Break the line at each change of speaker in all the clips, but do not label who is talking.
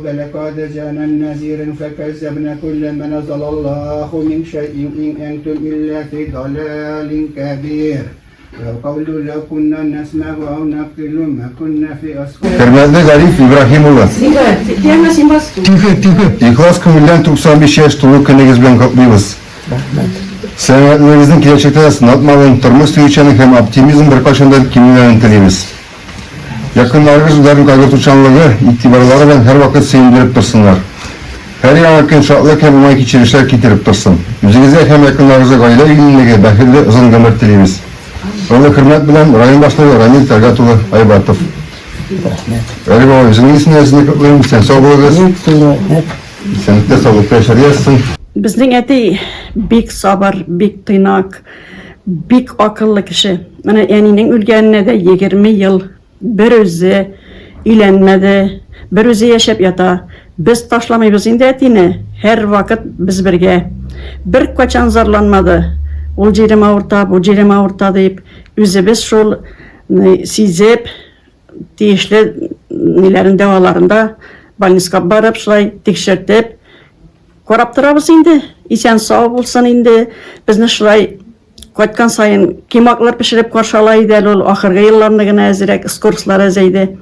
فلقد جاءنا نذير فكذبنا كل ما نزل الله من شيء إن أنتم إلا في ضلال كبير وقول لو كنا نسمع أو نقتل ما كنا في أصحاب.
Hürmetli Zarif İbrahimullah. İhlas Kömür'den 95 yaş dolu kınınız bilen kaplıyız. Selametlerinizin gelecekte sınatmalın, tırmız tüyüçenin hem optimizm bir kaşında kimliğini tileyimiz. Yakınlarınızların kaygırtuşanlığı, itibarları ve her vakit sevindirip dursunlar. Her yanarken şartlık hem umayı geçirişler getirip dursun. Yüzünüze hem yakınlarınıza gayle ilgili bahirli uzun gömür tileyimiz. Onu hürmet bilen Rayın Başkanı Ramil Tergatoğlu Aybatov. Öyle baba, yüzünün ismini yazını kutlayayım. Sen sağ olasın. Sen de sağlıklı yaşarıyasın.
Bizning eti bek sabır, bek tıynak, bek akıllı kişi. Mana enining ölgenine de 20 yıl bir özü ilenmedi, bir özü yaşap yata. Biz taşlamayız indi etini. Her vakit biz birge. Bir kaçan zarlanmadı. O jerim ağırta, bu jerim ağırta deyip özü biz şol sizip tiyişli nilerin devalarında balniska barıp şulay tekşirtip korap turabız indi. İsen sağ bulsan indi. Bizni şulay koytkan sayın kimaklar pişirip karşılaydı. Ol ahırgı yıllarında gene ezirek iskurslar ezeydi.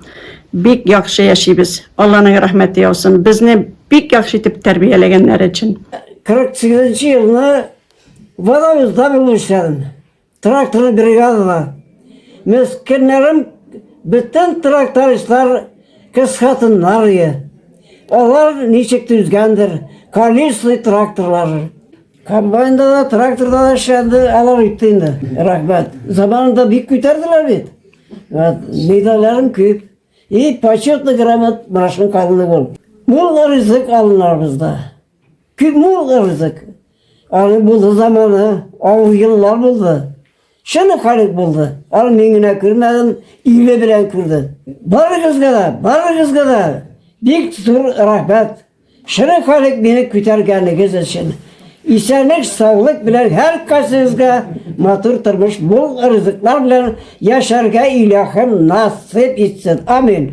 Bek yakşı yaşayız. Allah'ın rahmeti olsun. Bizni bek yakşı etip terbiyelegenler için.
48 yılını vadamızda buluşlarım. Traktörü brigadada. Meskenlerim bütün traktöristler kız kadınlar ya. Onlar niçik düzgendir. Kalisli traktörler. Kombayında da traktörda da şimdi alır gittiğinde. Rahmet. Zamanında büyük güterdiler bit. Liderlerim küp. İyi paçotlu gramet maaşın kalınlık ol. Mul rızık alınır bizde. Küp mul rızık. Yani buldu zamanı. O yıllar buldu. Şimdi kalık buldu. Al mengine kırmadım. İyle bilen kırdı. Barı kız kadar. Büyük tur rahmet. Şimdi kalık beni kütergenlik için. İsenlik, sağlık bilen herkesizge matur turmuş bol rızıklar bilen yaşarga ilahim nasip etsin. Amin.